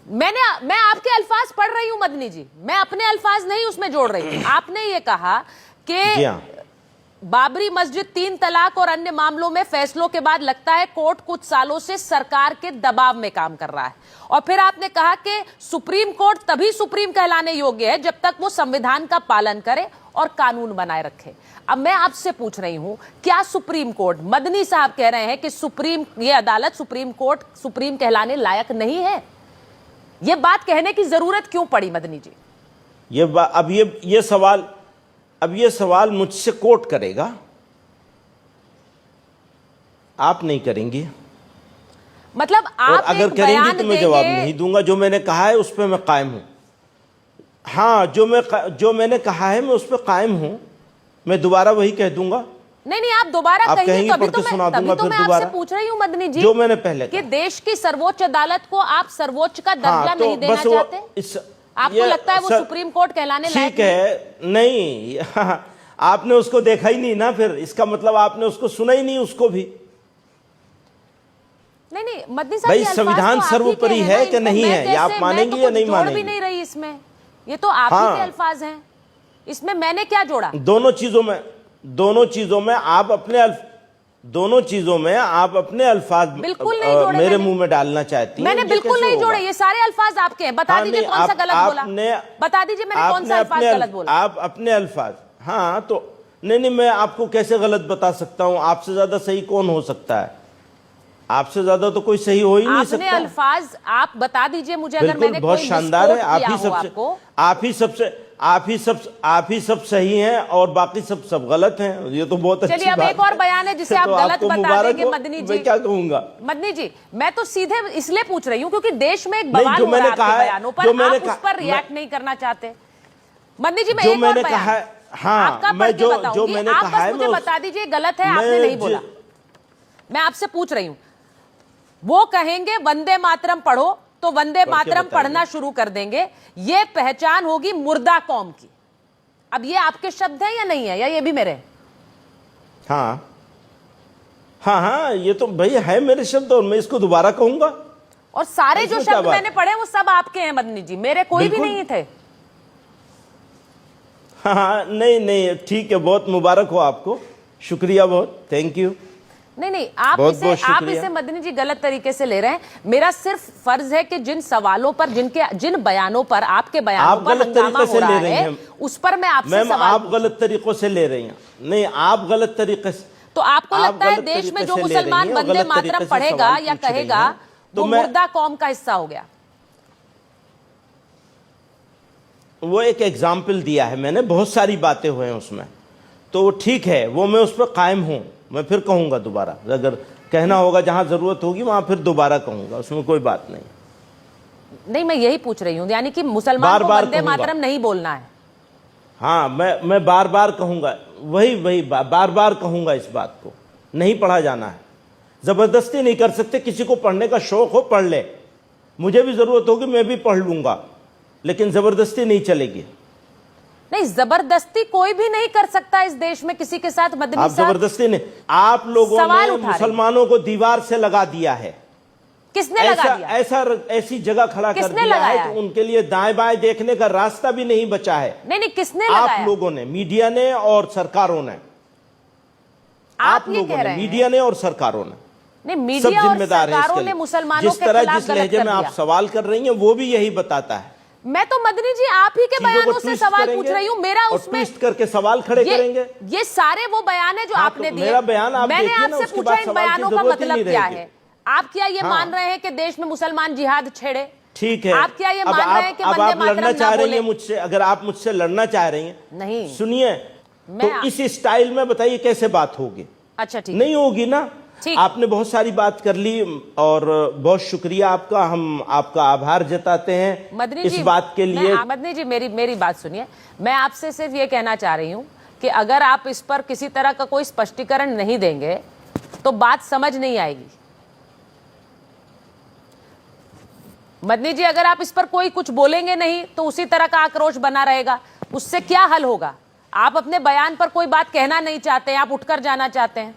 मैं आपके अल्फाज पढ़ रही हूं मदनी जी, मैं अपने अल्फाज नहीं उसमें जोड़ रही थी। आपने ये कहा कि बाबरी मस्जिद, 3 तलाक और अन्य मामलों में फैसलों के बाद लगता है कोर्ट कुछ सालों से सरकार के दबाव में काम कर रहा है। और फिर आपने कहा कि सुप्रीम कोर्ट तभी सुप्रीम कहलाने योग्य है जब तक वो संविधान का पालन करे और कानून बनाए रखे। अब मैं आपसे पूछ रही हूं, क्या सुप्रीम कोर्ट, मदनी साहब कह रहे हैं कि ये अदालत, सुप्रीम कोर्ट सुप्रीम कहलाने लायक नहीं है? ये बात कहने की जरूरत क्यों पड़ी मदनी जी? अब ये सवाल मुझसे कोर्ट करेगा, आप नहीं करेंगी। मतलब आप अगर करेंगी तो मैं जवाब नहीं दूंगा। जो मैंने कहा है उस पर मैं कायम हूं। हाँ, जो मैंने कहा है मैं उस पर कायम हूं। मैं दोबारा वही कह दूंगा। नहीं, आप दोबारा कहिए, तभी तो मैं आपसे पूछ रही हूं मदनी जी, जो मैंने पहले कि देश की सर्वोच्च अदालत को आप सर्वोच्च का दर्जा नहीं देना चाहते? आपको लगता है वो सुप्रीम कोर्ट कहलाने लायक ठीक है? नहीं, आपने उसको देखा ही नहीं ना, फिर इसका मतलब आपने उसको सुना ही नहीं, उसको भी। नहीं मदनी साहब, भाई संविधान सर्वोपरि है कि नहीं है, ये आप मानेंगे या नहीं मानेंगे? भी नहीं रही इसमें, ये तो आप ही के अल्फाज हैं, इसमें मैंने क्या जोड़ा? दोनों चीजों में आप अपने अल्फाज बिल्कुल नहीं जोड़े, मेरे मुंह में डालना चाहती हैं। मैंने बिल्कुल नहीं जोड़े, ये सारे अल्फाज आपके हैं। बता दीजिए कौन सा गलत बोला, बता दीजिए मैंने कौन सा अल्फाज गलत बोला। आप अपने अल्फाज, हाँ तो नहीं, मैं आपको कैसे गलत बता सकता हूं? आपसे ज्यादा सही कौन हो सकता है? आपसे ज्यादा तो कोई सही हो ही नहीं सकता। अपने अल्फाज आप बता दीजिए मुझे, अगर मैंने बहुत शानदार है। आप ही सब सही हैं और बाकी सब गलत हैं। ये तो बहुत अच्छी बात है। चलिए अब एक और बयान है जिसे आप गलत बता देंगे मदनी जी। मैं क्या कहूंगा मदनी जी? मैं तो सीधे इसलिए पूछ रही हूँ क्योंकि देश में एक बवाल हो रहा है आपके बयानों पर, आप उस पर रिएक्ट नहीं करना चाहते। मदनी जी, मैं एक और बयान आपका पढ़ के बताऊंगी, आप बस मुझे बता दीजिए गलत है, आपने नहीं बोला। मैं आपसे पूछ रही हूँ, वो कहेंगे वंदे मातरम पढ़ो तो वंदे मातरम पढ़ना शुरू कर देंगे, ये पहचान होगी मुर्दा कौम की। अब ये आपके शब्द हैं या नहीं है, या ये भी मेरे? हाँ, ये तो भाई है मेरे शब्द और मैं इसको दोबारा कहूंगा। और सारे जो शब्द मैंने पढ़े वो सब आपके हैं मदनी जी, मेरे कोई भी नहीं थे। हाँ, नहीं, ठीक है, बहुत मुबारक हो आपको, शुक्रिया, बहुत थैंक यू। नहीं, आप इसे मदनी जी गलत तरीके से ले रहे हैं। मेरा सिर्फ फर्ज है कि जिन सवालों पर, जिन बयानों पर, आपके बयानों पर हंगामा हो रहा है, उस पर मैं आपसे सवाल। आप गलत तरीकों से ले रही हैं। नहीं, आप गलत तरीके से। तो आपको लगता है देश में जो मुसलमान वंदे मातरम पढ़ेगा या कहेगा वो मुर्दा कौम का हिस्सा हो गया? वो एक एग्जाम्पल दिया है मैंने, बहुत सारी बातें हुए हैं उसमें, तो ठीक है, वो मैं उस पर कायम हूं। मैं फिर कहूंगा दोबारा, अगर कहना होगा जहां जरूरत होगी वहां फिर दोबारा कहूंगा, उसमें कोई बात नहीं। मैं यही पूछ रही हूं, यानी कि मुसलमान को वंदे मातरम नहीं बोलना है। हाँ, मैं बार बार कहूंगा, वही बार बार कहूंगा, इस बात को नहीं पढ़ा जाना है। जबरदस्ती नहीं कर सकते, किसी को पढ़ने का शौक हो पढ़ ले, मुझे भी जरूरत होगी मैं भी पढ़ लूंगा, लेकिन जबरदस्ती नहीं चलेगी। नहीं, जबरदस्ती कोई भी नहीं कर सकता इस देश में किसी के साथ। मदनी आप जबरदस्ती नहीं, आप लोगों ने मुसलमानों को दीवार से लगा दिया है। किसने लगा दिया? ऐसी जगह खड़ा कर दिया है कि उनके लिए दाएं बाएं देखने का रास्ता भी नहीं बचा है। नहीं, किसने लगाया? आप लोगों ने, मीडिया ने और सरकारों ने। आप लोगों ने, मीडिया ने और सरकारों ने। नहीं, मीडिया और सरकारों ने मुसलमानों के खिलाफ जिस लहजे में आप सवाल कर रही हैं वो भी यही बताता है। मैं तो मदनी जी आप ही के बयानों से सवाल पूछ रही हूँ। मेरा उसमें ट्विस्ट करके सवाल खड़े करेंगे। ये सारे वो बयान है जो आपने दिए। मेरा बयान आप मैंने आपसे पूछा इन बयानों का मतलब क्या है? आप क्या ये मान रहे हैं कि देश में मुसलमान जिहाद छेड़े? ठीक है, आप क्या ये मान रहे हैं कि अब आप लड़ना चाह रही हैं मुझसे? अगर आप मुझसे लड़ना चाह रही हैं, नहीं सुनिए, तो इस स्टाइल में बताइए कैसे बात होगी? अच्छा ठीक, नहीं होगी ना। आपने बहुत सारी बात कर ली और बहुत शुक्रिया आपका, हम आपका आभार जताते हैं इस बात के लिए। मदनी जी मेरी बात सुनिए, मैं आपसे सिर्फ ये कहना चाह रही हूँ कि अगर आप इस पर किसी तरह का कोई स्पष्टीकरण नहीं देंगे तो बात समझ नहीं आएगी। मदनी जी, अगर आप इस पर कुछ बोलेंगे नहीं तो उसी तरह का आक्रोश बना रहेगा, उससे क्या हल होगा? आप अपने बयान पर कोई बात कहना नहीं चाहते, आप उठकर जाना चाहते हैं।